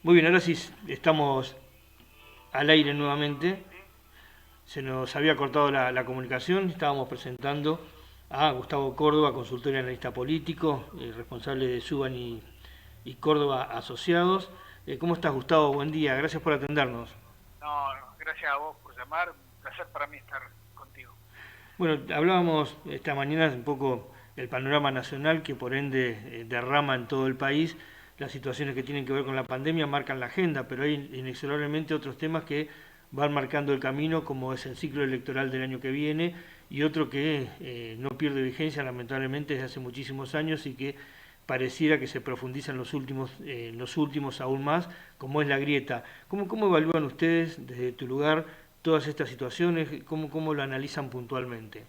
Muy bien, ahora sí estamos al aire nuevamente. Se nos había cortado la comunicación. Estábamos presentando a Gustavo Córdoba, consultor y analista político, responsable de Suban y Córdoba Asociados. ¿Cómo estás, Gustavo? Buen día. Gracias por atendernos. No, gracias a vos por llamar. Un placer para mí estar contigo. Bueno, hablábamos esta mañana un poco el panorama nacional que por ende derrama en todo el país. Las situaciones que tienen que ver con la pandemia marcan la agenda, pero hay inexorablemente otros temas que van marcando el camino, como es el ciclo electoral del año que viene, y otro que no pierde vigencia lamentablemente desde hace muchísimos años y que pareciera que se profundiza en los últimos aún más, como es la grieta. ¿Cómo evalúan ustedes desde tu lugar todas estas situaciones? ¿Cómo lo analizan puntualmente?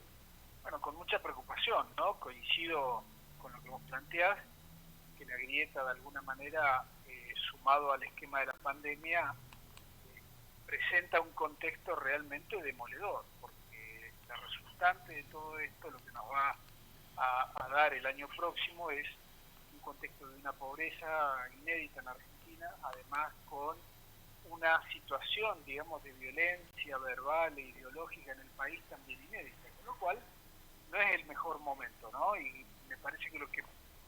Bueno, con mucha preocupación, ¿no? Coincido con lo que vos planteás, que la grieta de alguna manera, sumado al esquema de la pandemia, presenta un contexto realmente demoledor, porque la resultante de todo esto, lo que nos va a dar el año próximo es un contexto de una pobreza inédita en Argentina, además con una situación, digamos, de violencia verbal e ideológica en el país también inédita, con lo cual no es el mejor momento, ¿no? Y me parece que lo que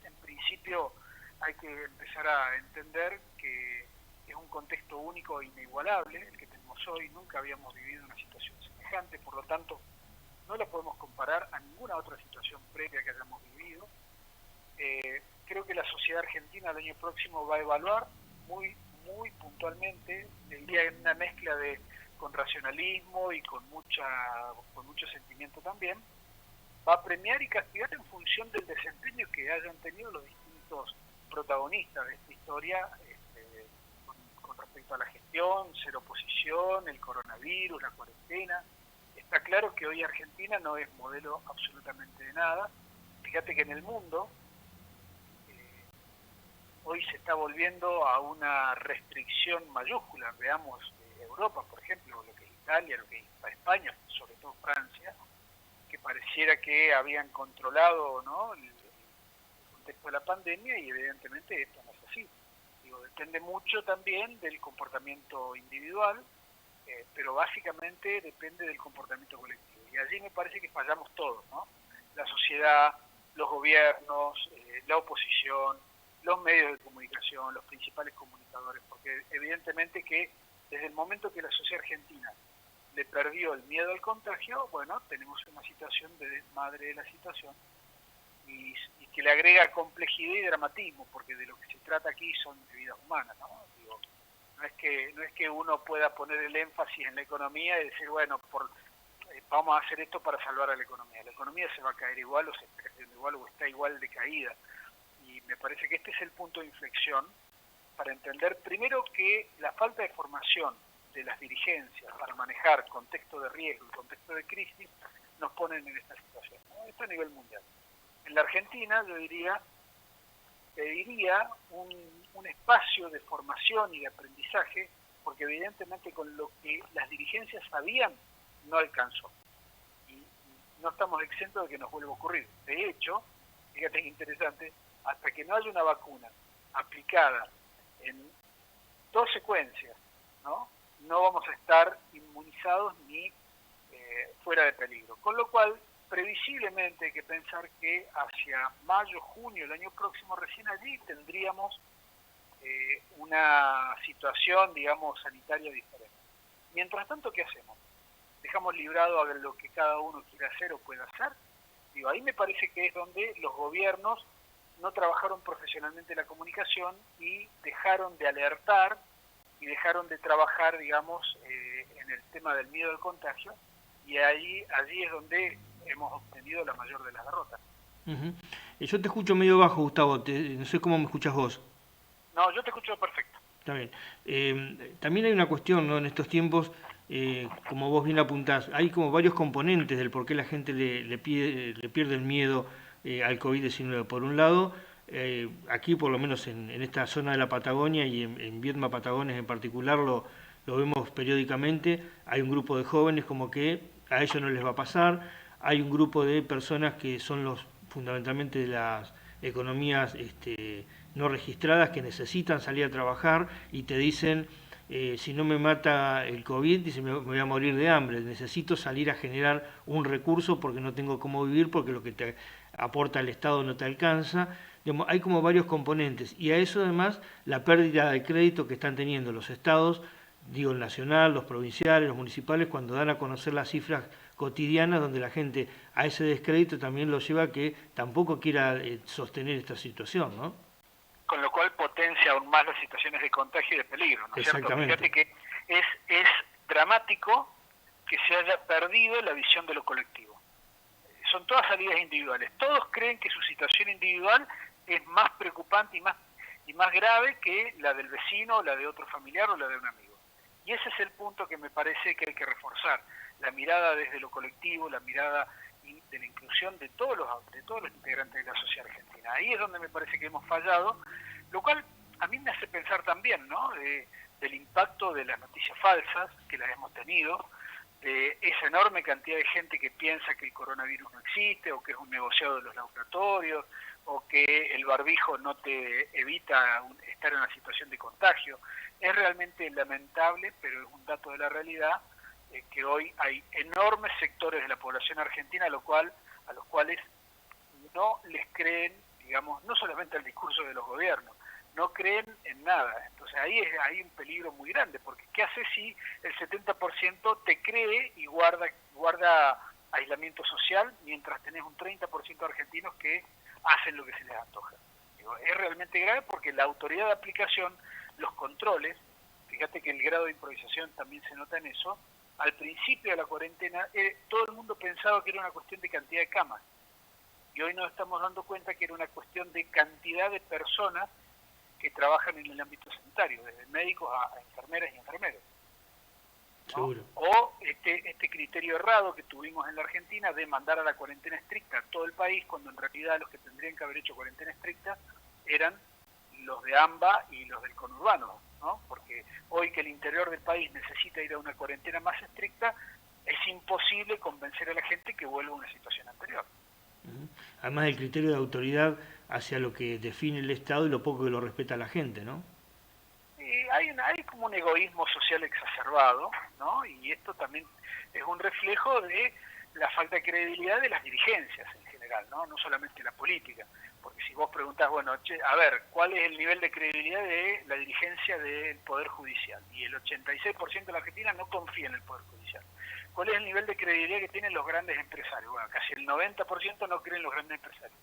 en principio hay que empezar a entender que es un contexto único e inigualable el que tenemos hoy. Nunca habíamos vivido una situación semejante, por lo tanto no la podemos comparar a ninguna otra situación previa que hayamos vivido. Creo que la sociedad argentina el año próximo va a evaluar muy puntualmente, diría en una mezcla de con racionalismo y con mucho sentimiento también, va a premiar y castigar en función del desempeño que hayan tenido los distintos protagonistas de esta historia, con respecto a la gestión, ser oposición, el coronavirus, la cuarentena. Está claro que hoy Argentina no es modelo absolutamente de nada. Fíjate que en el mundo eh, hoy se está volviendo a una restricción mayúscula. Veamos Europa, por ejemplo, lo que es Italia, lo que es España, sobre todo Francia, que pareciera que habían controlado, ¿no?, el contexto de la pandemia, y evidentemente esto no es así. Digo, depende mucho también del comportamiento individual, pero básicamente depende del comportamiento colectivo. Y allí me parece que fallamos todos, ¿no? La sociedad, los gobiernos, la oposición, los medios de comunicación, los principales comunicadores, porque evidentemente que desde el momento que la sociedad argentina le perdió el miedo al contagio, bueno, tenemos una situación de desmadre de la situación, y que le agrega complejidad y dramatismo, porque de lo que se trata aquí son de vidas humanas, ¿no? Digo, no es que uno pueda poner el énfasis en la economía y decir, bueno, vamos a hacer esto para salvar a la economía. La economía se va a caer igual, o se está cayendo igual, o está igual de caída. Y me parece que este es el punto de inflexión para entender primero que la falta de formación de las dirigencias para manejar contexto de riesgo y contexto de crisis nos ponen en esta situación, ¿no? Esto a nivel mundial. En la Argentina yo pediría un espacio de formación y de aprendizaje, porque evidentemente con lo que las dirigencias sabían no alcanzó. Y no estamos exentos de que nos vuelva a ocurrir. De hecho, fíjate que interesante, hasta que no haya una vacuna aplicada en dos secuencias, ¿no? No vamos a estar inmunizados ni fuera de peligro. Con lo cual, previsiblemente hay que pensar que hacia mayo, junio del año próximo, recién allí tendríamos una situación, digamos, sanitaria diferente. Mientras tanto, ¿qué hacemos? ¿Dejamos librado a ver lo que cada uno quiere hacer o puede hacer? Digo, ahí me parece que es donde los gobiernos no trabajaron profesionalmente la comunicación y dejaron de alertar y dejaron de trabajar, digamos, en el tema del miedo al contagio, y allí es donde hemos obtenido la mayor de las derrotas. Ujú. Yo te escucho medio bajo, Gustavo. No sé cómo me escuchas vos. No, yo te escucho perfecto. Está bien. También hay una cuestión, ¿no? En estos tiempos, como vos bien apuntás, hay como varios componentes del por qué la gente le pierde el miedo al COVID-19. Por un lado, aquí por lo menos en esta zona de la Patagonia y en Viedma Patagones en particular lo vemos periódicamente, hay un grupo de jóvenes como que a ellos no les va a pasar, hay un grupo de personas que son los fundamentalmente de las economías no registradas que necesitan salir a trabajar y te dicen, si no me mata el COVID, dice, me voy a morir de hambre, necesito salir a generar un recurso porque no tengo cómo vivir, porque lo que te aporta el Estado no te alcanza. Digamos, hay como varios componentes y a eso además la pérdida de crédito que están teniendo los estados, digo el nacional, los provinciales, los municipales, cuando dan a conocer las cifras cotidianas, donde la gente a ese descrédito también lo lleva a que tampoco quiera sostener esta situación, ¿no? Con lo cual potencia aún más las situaciones de contagio y de peligro, ¿no es cierto? Fíjate que es dramático que se haya perdido la visión de lo colectivo. Son todas salidas individuales. Todos creen que su situación individual es más preocupante y más grave que la del vecino, la de otro familiar o la de un amigo. Y ese es el punto que me parece que hay que reforzar. La mirada desde lo colectivo, la mirada de la inclusión de todos los integrantes de la sociedad argentina. Ahí es donde me parece que hemos fallado, lo cual a mí me hace pensar también, ¿no?, del impacto de las noticias falsas que las hemos tenido, de esa enorme cantidad de gente que piensa que el coronavirus no existe, o que es un negociado de los laboratorios, o que el barbijo no te evita estar en una situación de contagio. Es realmente lamentable, pero es un dato de la realidad, que hoy hay enormes sectores de la población argentina a los cuales no les creen, digamos, no solamente al discurso de los gobiernos, no creen en nada. Entonces ahí hay un peligro muy grande, porque ¿qué hace si el 70% te cree y guarda aislamiento social, mientras tenés un 30% de argentinos que hacen lo que se les antoja? Digo, es realmente grave porque la autoridad de aplicación, los controles, fíjate que el grado de improvisación también se nota en eso. Al principio de la cuarentena, todo el mundo pensaba que era una cuestión de cantidad de camas, y hoy nos estamos dando cuenta que era una cuestión de cantidad de personas que trabajan en el ámbito sanitario, desde médicos a enfermeras y enfermeros, ¿no? Seguro. O este criterio errado que tuvimos en la Argentina de mandar a la cuarentena estricta a todo el país, cuando en realidad los que tendrían que haber hecho cuarentena estricta eran los de AMBA y los del conurbano, ¿no? Porque hoy que el interior del país necesita ir a una cuarentena más estricta, es imposible convencer a la gente que vuelva a una situación anterior. Además del criterio de autoridad hacia lo que define el Estado y lo poco que lo respeta la gente, ¿no? Hay como un egoísmo social exacerbado, ¿no? Y esto también es un reflejo de la falta de credibilidad de las dirigencias en general, ¿no? No solamente la política. Porque si vos preguntás, bueno, a ver, ¿cuál es el nivel de credibilidad de la dirigencia del Poder Judicial? Y el 86% de la Argentina no confía en el Poder Judicial. ¿Cuál es el nivel de credibilidad que tienen los grandes empresarios? Bueno, casi el 90% no creen los grandes empresarios.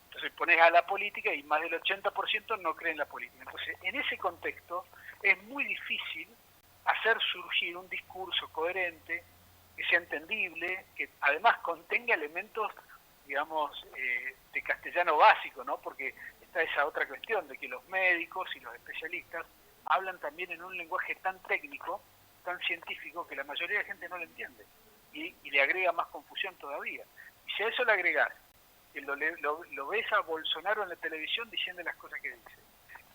Entonces pones a la política y más del 80% no creen en la política. Entonces, en ese contexto es muy difícil hacer surgir un discurso coherente, que sea entendible, que además contenga elementos, digamos, de castellano básico, ¿no? Porque está esa otra cuestión de que los médicos y los especialistas hablan también en un lenguaje tan técnico, tan científico, que la mayoría de la gente no lo entiende y le agrega más confusión todavía. Y si a eso le agregás que lo ves a Bolsonaro en la televisión diciendo las cosas que dice,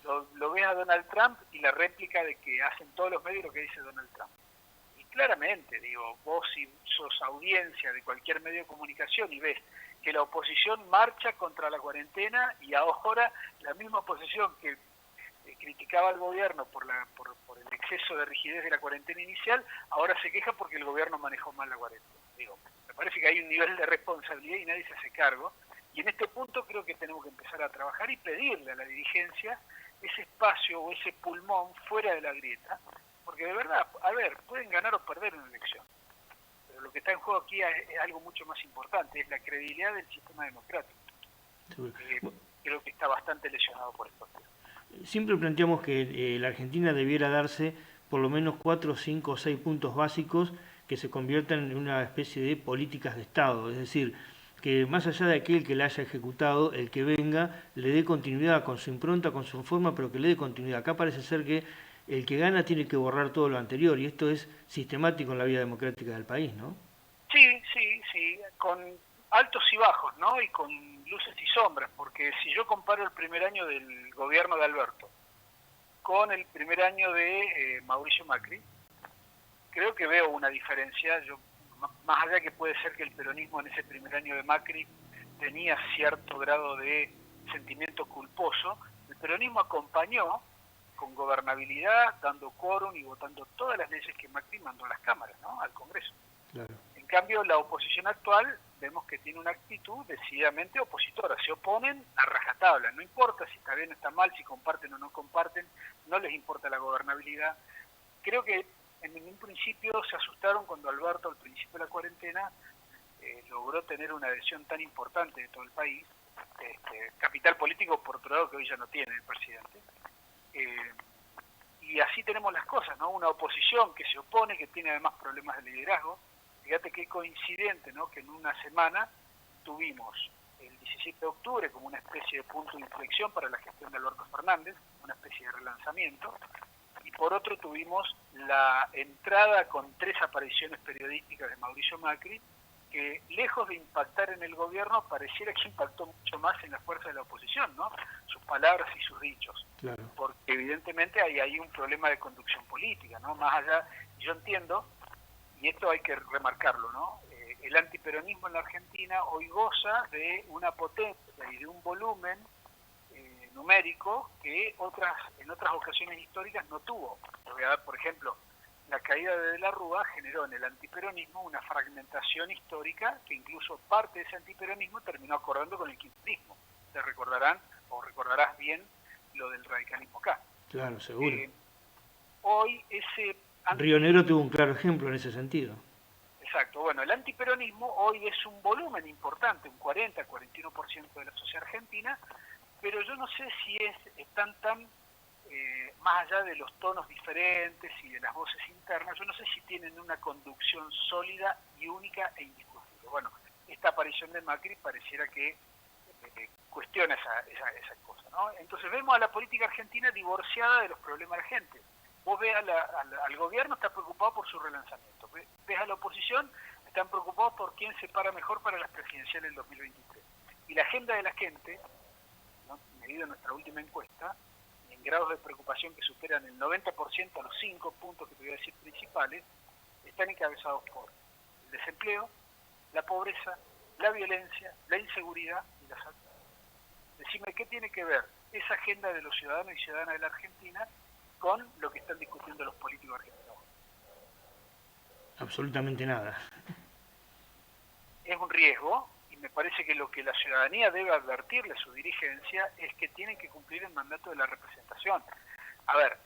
lo ves a Donald Trump y la réplica de que hacen todos los medios lo que dice Donald Trump. Y claramente, digo, vos si sos audiencia de cualquier medio de comunicación y ves que la oposición marcha contra la cuarentena, y ahora la misma oposición que criticaba al gobierno por el exceso de rigidez de la cuarentena inicial, ahora se queja porque el gobierno manejó mal la cuarentena. Digo, me parece que hay un nivel de responsabilidad y nadie se hace cargo, y en este punto creo que tenemos que empezar a trabajar y pedirle a la dirigencia ese espacio o ese pulmón fuera de la grieta, porque de verdad, a ver, pueden ganar o perder una elección, pero lo que está en juego aquí es algo mucho más importante, es la credibilidad del sistema democrático. Creo que está bastante lesionado por esto. Siempre planteamos que la Argentina debiera darse por lo menos 4, 5 o 6 puntos básicos que se conviertan en una especie de políticas de Estado, es decir, que más allá de aquel que la haya ejecutado, el que venga le dé continuidad con su impronta, con su forma, pero que le dé continuidad. Acá parece ser que el que gana tiene que borrar todo lo anterior, y esto es sistemático en la vida democrática del país, ¿no? Sí, con altos y bajos, ¿no? Y con luces y sombras, porque si yo comparo el primer año del gobierno de Alberto con el primer año de Mauricio Macri, creo que veo una diferencia. Yo, más allá que puede ser que el peronismo en ese primer año de Macri tenía cierto grado de sentimiento culposo, el antiperonismo acompañó con gobernabilidad, dando quórum y votando todas las leyes que Macri mandó a las cámaras, ¿no? Al Congreso. Claro. En cambio, la oposición actual vemos que tiene una actitud decididamente opositora. Se oponen a rajatabla. No importa si está bien o está mal, si comparten o no comparten, no les importa la gobernabilidad. Creo que en ningún principio se asustaron cuando Alberto, al principio de la cuarentena, logró tener una adhesión tan importante de todo el país. Capital político, por otro lado, que hoy ya no tiene el presidente. Y así tenemos las cosas, ¿no? Una oposición que se opone, que tiene además problemas de liderazgo. Fíjate qué coincidente, ¿no? Que en una semana tuvimos el 17 de octubre como una especie de punto de inflexión para la gestión de Alberto Fernández, una especie de relanzamiento, y por otro tuvimos la entrada con 3 apariciones periodísticas de Mauricio Macri, que lejos de impactar en el gobierno, pareciera que impactó mucho más en la fuerza de la oposición, ¿no? Sus palabras y sus dichos. Claro. Porque evidentemente hay un problema de conducción política, ¿no? Más allá, yo entiendo, y esto hay que remarcarlo, ¿no? El antiperonismo en la Argentina hoy goza de una potencia y de un volumen numérico que en otras ocasiones históricas no tuvo. Les voy a dar, por ejemplo, la caída de la Rúa generó en el antiperonismo una fragmentación histórica que incluso parte de ese antiperonismo terminó acordando con el kirchnerismo. Te recordarán, o recordarás bien, lo del radicalismo acá. Claro, seguro. Hoy ese... Río Negro tuvo un claro ejemplo en ese sentido. Exacto. Bueno, el antiperonismo hoy es un volumen importante, un 40-41% de la sociedad argentina, pero yo no sé si están tan más allá de los tonos diferentes y de las voces internas, yo no sé si tienen una conducción sólida y única e indiscutible. Bueno, esta aparición de Macri pareciera que cuestiona esa cosa, ¿no? Entonces vemos a la política argentina divorciada de los problemas de la gente. Vos ves al gobierno, está preocupado por su relanzamiento. Ves a la oposición, están preocupados por quién se para mejor para las presidenciales del 2023. Y la agenda de la gente, ¿no? Medida en nuestra última encuesta, en grados de preocupación que superan el 90% a los 5 puntos que te voy a decir principales, están encabezados por el desempleo, la pobreza, la violencia, la inseguridad y la salud. Decime, ¿qué tiene que ver esa agenda de los ciudadanos y ciudadanas de la Argentina con lo que están discutiendo los políticos argentinos? Absolutamente nada. Es un riesgo, y me parece que lo que la ciudadanía debe advertirle a su dirigencia es que tienen que cumplir el mandato de la representación. A ver,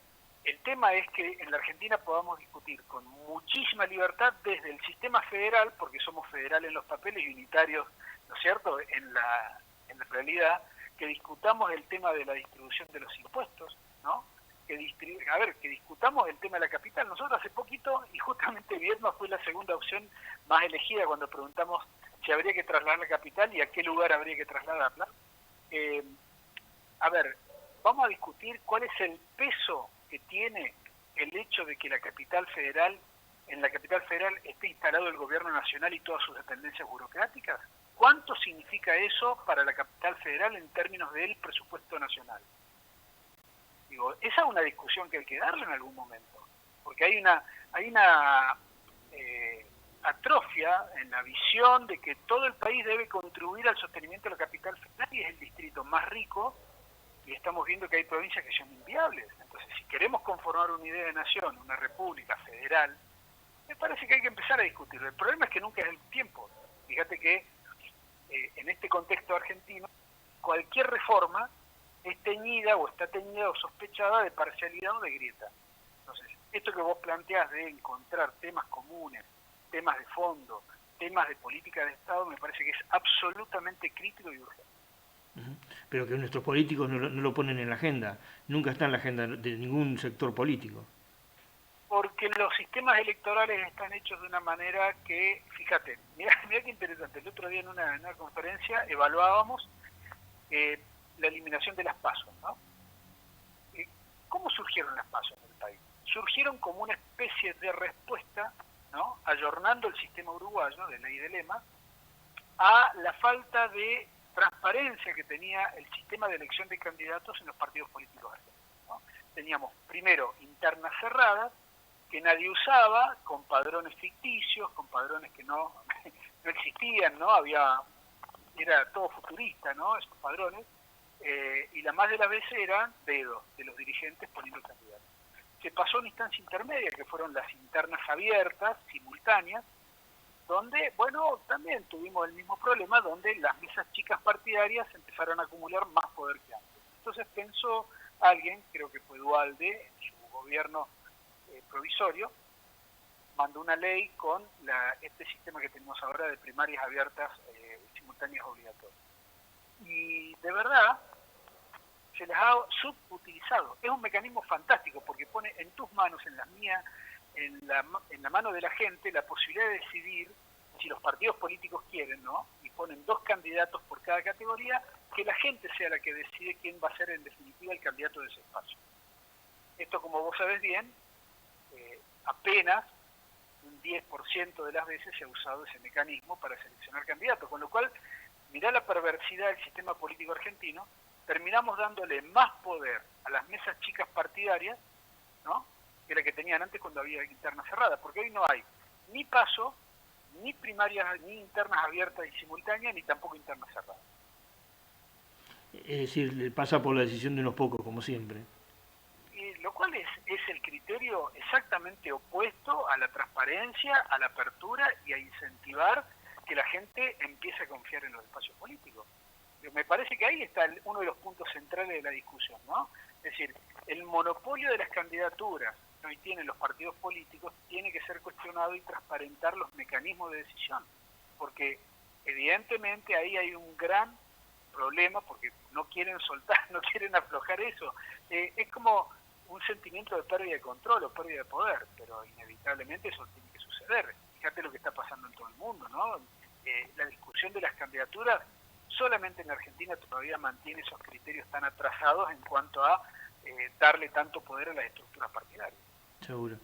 el tema es que en la Argentina podamos discutir con muchísima libertad desde el sistema federal, porque somos federales en los papeles y unitarios, ¿no es cierto?, en la realidad, que discutamos el tema de la distribución de los impuestos, ¿no? Que discutamos el tema de la capital. Nosotros hace poquito, y justamente Viedma fue la segunda opción más elegida cuando preguntamos si habría que trasladar la capital y a qué lugar habría que trasladarla. Vamos a discutir cuál es el peso que tiene el hecho de que en la capital federal esté instalado el gobierno nacional y todas sus dependencias burocráticas. ¿Cuánto significa eso para la capital federal en términos del presupuesto nacional? Digo, esa es una discusión que hay que darle en algún momento, porque hay una atrofia en la visión de que todo el país debe contribuir al sostenimiento de la capital federal y es el distrito más rico, y estamos viendo que hay provincias que son inviables. Entonces, si queremos conformar una idea de nación, una república federal, me parece que hay que empezar a discutirlo. El problema es que nunca es el tiempo. Fíjate que en este contexto argentino, cualquier reforma es teñida o está teñida o sospechada de parcialidad o de grieta. Entonces, esto que vos planteás de encontrar temas comunes, temas de fondo, temas de política de Estado, me parece que es absolutamente crítico y urgente. Pero que nuestros políticos no lo ponen en la agenda, nunca está en la agenda de ningún sector político. Porque los sistemas electorales están hechos de una manera que, fíjate, mira qué interesante, el otro día en una conferencia evaluábamos la eliminación de las PASO, ¿no? ¿Cómo surgieron las PASO en el país? Surgieron como una especie de respuesta, ¿no?, ayornando el sistema uruguayo de ley de lema a la falta de transparencia que tenía el sistema de elección de candidatos en los partidos políticos argentinos, ¿no? Teníamos primero internas cerradas que nadie usaba, con padrones ficticios, con padrones que no existían, ¿no? Era todo futurista, ¿no?, esos padrones. y la más de las veces eran dedos de los dirigentes poniendo candidatos. Se pasó a una instancia intermedia, que fueron las internas abiertas, simultáneas, donde, bueno, también tuvimos el mismo problema, donde las mesas chicas partidarias empezaron a acumular más poder que antes. Entonces pensó alguien, creo que fue Duhalde, en su gobierno provisorio, mandó una ley con este sistema que tenemos ahora de primarias abiertas simultáneas obligatorias. Y de verdad se les ha subutilizado. Es un mecanismo fantástico porque pone en tus manos, en las mías, en la mano de la gente, la posibilidad de decidir si los partidos políticos quieren, ¿no? Y ponen 2 candidatos por cada categoría, que la gente sea la que decide quién va a ser en definitiva el candidato de ese espacio. Esto, como vos sabés bien, apenas un 10% de las veces se ha usado ese mecanismo para seleccionar candidatos, con lo cual, mirá la perversidad del sistema político argentino, terminamos dándole más poder a las mesas chicas partidarias, ¿no?, que la que tenían antes cuando había internas cerradas, porque hoy no hay ni paso, ni primarias, ni internas abiertas y simultáneas, ni tampoco internas cerradas. Es decir, pasa por la decisión de unos pocos, como siempre. Lo cual es el criterio exactamente opuesto a la transparencia, a la apertura y a incentivar que la gente empiece a confiar en los espacios políticos. Me parece que ahí está uno de los puntos centrales de la discusión, ¿no? Es decir, el monopolio de las candidaturas que hoy tienen los partidos políticos tiene que ser cuestionado y transparentar los mecanismos de decisión, porque evidentemente ahí hay un gran problema porque no quieren soltar, no quieren aflojar eso. Es como un sentimiento de pérdida de control o pérdida de poder, pero inevitablemente eso tiene que suceder. Fíjate lo que está pasando en todo el mundo, ¿no? La discusión de las candidaturas solamente en Argentina todavía mantiene esos criterios tan atrasados en cuanto a darle tanto poder a las estructuras partidarias. Seguro.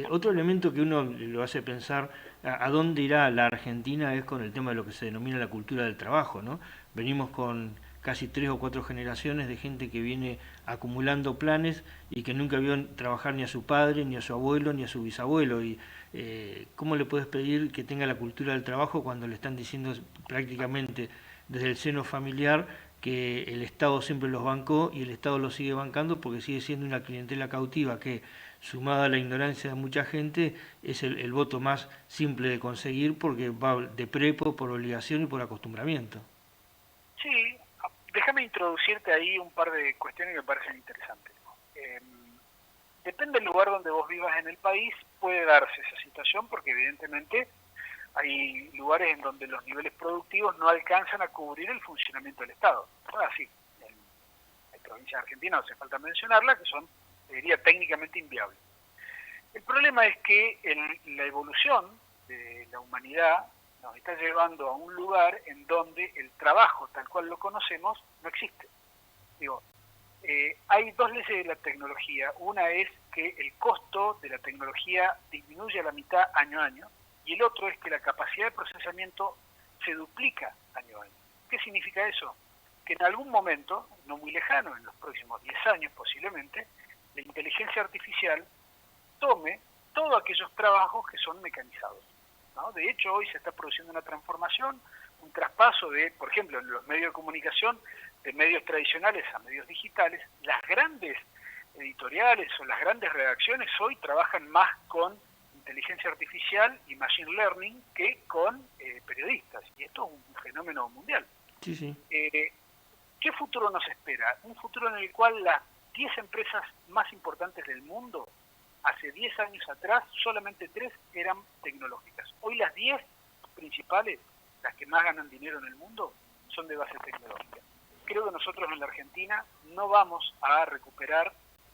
Otro elemento que uno lo hace pensar a dónde irá la Argentina es con el tema de lo que se denomina la cultura del trabajo, ¿no? Venimos con casi 3 o 4 generaciones de gente que viene acumulando planes y que nunca vio trabajar ni a su padre, ni a su abuelo, ni a su bisabuelo. Y ¿cómo le puedes pedir que tenga la cultura del trabajo cuando le están diciendo prácticamente desde el seno familiar que el Estado siempre los bancó y el Estado los sigue bancando porque sigue siendo una clientela cautiva que, sumada a la ignorancia de mucha gente, es el voto más simple de conseguir porque va de prepo, por obligación y por acostumbramiento? Sí, déjame introducirte ahí un par de cuestiones que me parecen interesantes. Depende del lugar donde vos vivas en el país, puede darse esa situación porque evidentemente hay lugares en donde los niveles productivos no alcanzan a cubrir el funcionamiento del Estado. Así, hay provincias argentinas, no hace falta mencionarlas, que son, diría, técnicamente inviables. El problema es que la evolución de la humanidad nos está llevando a un lugar en donde el trabajo, tal cual lo conocemos, no existe. Digo, hay 2 leyes de la tecnología. Una es que el costo de la tecnología disminuye a la mitad año a año, y el otro es que la capacidad de procesamiento se duplica año a año. ¿Qué significa eso? Que en algún momento, no muy lejano, en los próximos 10 años posiblemente, la inteligencia artificial tome todos aquellos trabajos que son mecanizados, ¿no? De hecho, hoy se está produciendo una transformación, un traspaso de, por ejemplo, en los medios de comunicación, de medios tradicionales a medios digitales. Las grandes editoriales o las grandes redacciones hoy trabajan más con inteligencia artificial y machine learning que con periodistas, y esto es un fenómeno mundial. Sí, sí. ¿Qué futuro nos espera? Un futuro en el cual las 10 empresas más importantes del mundo, hace 10 años atrás, solamente 3 eran tecnológicas. Hoy las 10 principales, las que más ganan dinero en el mundo, son de base tecnológica. Creo que nosotros en la Argentina no vamos a recuperar,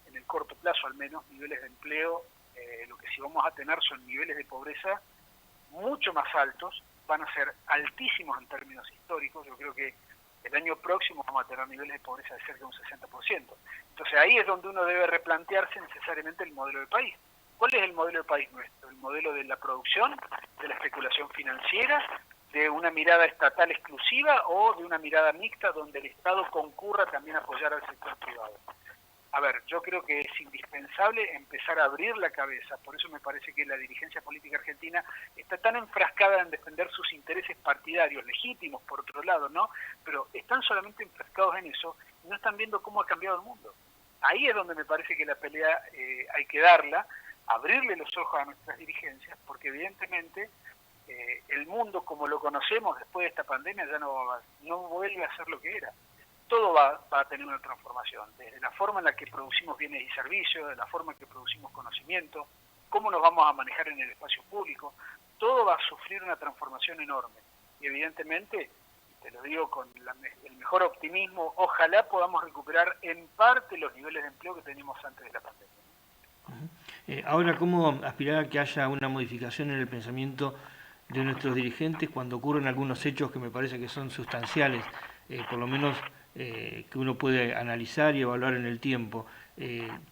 en el corto plazo al menos, niveles de empleo. Lo que sí vamos a tener son niveles de pobreza mucho más altos, van a ser altísimos en términos históricos. Yo creo que el año próximo vamos a tener niveles de pobreza de cerca de un 60%. Entonces ahí es donde uno debe replantearse necesariamente el modelo del país. ¿Cuál es el modelo del país nuestro? ¿El modelo de la producción, de la especulación financiera, de una mirada estatal exclusiva o de una mirada mixta donde el Estado concurra también a apoyar al sector privado? A ver, yo creo que es indispensable empezar a abrir la cabeza. Por eso me parece que la dirigencia política argentina está tan enfrascada en defender sus intereses partidarios, legítimos por otro lado, ¿no? Pero están solamente enfrascados en eso, no están viendo cómo ha cambiado el mundo. Ahí es donde me parece que la pelea hay que darla, abrirle los ojos a nuestras dirigencias, porque evidentemente el mundo como lo conocemos después de esta pandemia ya no vuelve a ser lo que era. Todo va a tener una transformación, desde la forma en la que producimos bienes y servicios, de la forma en que producimos conocimiento, cómo nos vamos a manejar en el espacio público, todo va a sufrir una transformación enorme. Y evidentemente, te lo digo con el mejor optimismo, ojalá podamos recuperar en parte los niveles de empleo que teníamos antes de la pandemia. Ahora, ¿cómo aspirar a que haya una modificación en el pensamiento de nuestros dirigentes cuando ocurren algunos hechos que me parece que son sustanciales, por lo menos que uno puede analizar y evaluar en el tiempo?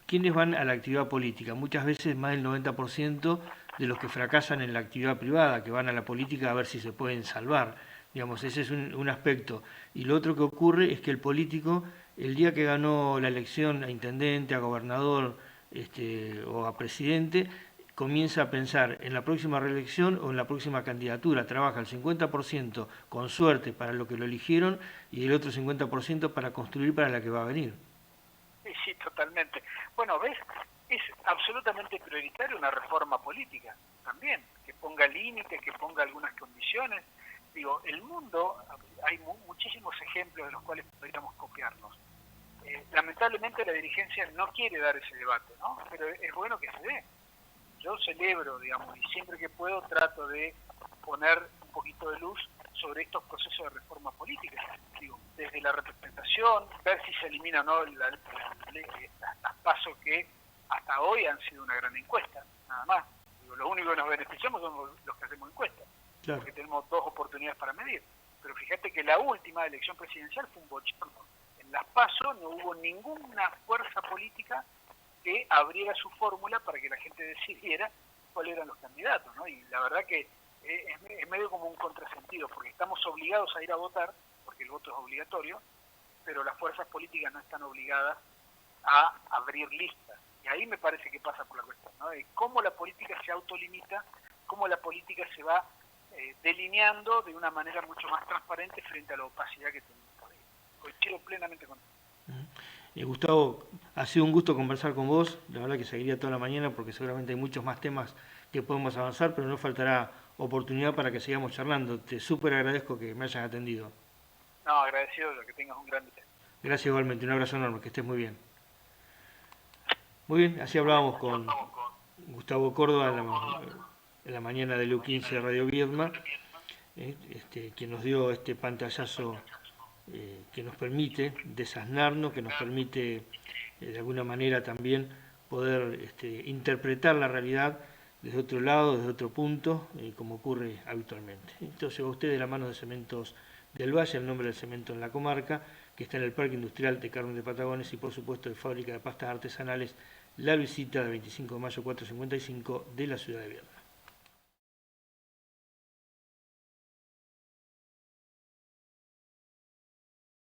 ¿Quiénes van a la actividad política? Muchas veces más del 90% de los que fracasan en la actividad privada, que van a la política a ver si se pueden salvar. Digamos, ese es un aspecto. Y lo otro que ocurre es que el político, el día que ganó la elección a intendente, a gobernador o a presidente, comienza a pensar en la próxima reelección o en la próxima candidatura. Trabaja el 50% con suerte para lo que lo eligieron y el otro 50% para construir para la que va a venir. Sí, totalmente. Bueno, ¿ves? Es absolutamente prioritaria una reforma política también, que ponga límites, que ponga algunas condiciones. Digo, el mundo, hay muchísimos ejemplos de los cuales podríamos copiarnos. Lamentablemente la dirigencia no quiere dar ese debate, ¿no? Pero es bueno que se dé. Yo celebro, digamos, y siempre que puedo trato de poner un poquito de luz sobre estos procesos de reforma política. Digo, desde la representación, ver si se elimina o no las pasos que hasta hoy han sido una gran encuesta, nada más. Digo, lo único que nos beneficiamos son los que hacemos encuestas, claro, porque tenemos dos oportunidades para medir. Pero fíjate que la última elección presidencial fue un bochorno. En las PASO no hubo ninguna fuerza política que abriera su fórmula para que la gente decidiera cuáles eran los candidatos, ¿no? Y la verdad que es medio como un contrasentido, porque estamos obligados a ir a votar, porque el voto es obligatorio, pero las fuerzas políticas no están obligadas a abrir listas. Y ahí me parece que pasa por la cuestión, ¿no? De cómo la política se autolimita, cómo la política se va delineando de una manera mucho más transparente frente a la opacidad que tenemos por ahí. Coincido plenamente con eso. Gustavo, ha sido un gusto conversar con vos. La verdad que seguiría toda la mañana porque seguramente hay muchos más temas que podemos avanzar, pero no faltará oportunidad para que sigamos charlando. Te súper agradezco que me hayas atendido. No, agradecido de que tengas un gran día. Gracias igualmente, un abrazo enorme, que estés muy bien. Muy bien, así hablábamos con Gustavo Córdoba en la mañana de LU15 de Radio Viedma, quien nos dio este pantallazo que nos permite desasnarnos, que nos permite de alguna manera también poder interpretar la realidad desde otro lado, desde otro punto, como ocurre habitualmente. Entonces, a usted de la mano de Cementos del Valle, el nombre del cemento en la comarca, que está en el Parque Industrial de Carmen de Patagones y por supuesto de Fábrica de Pastas Artesanales, La Luisita, de 25 de mayo 455 de la ciudad de Viedma.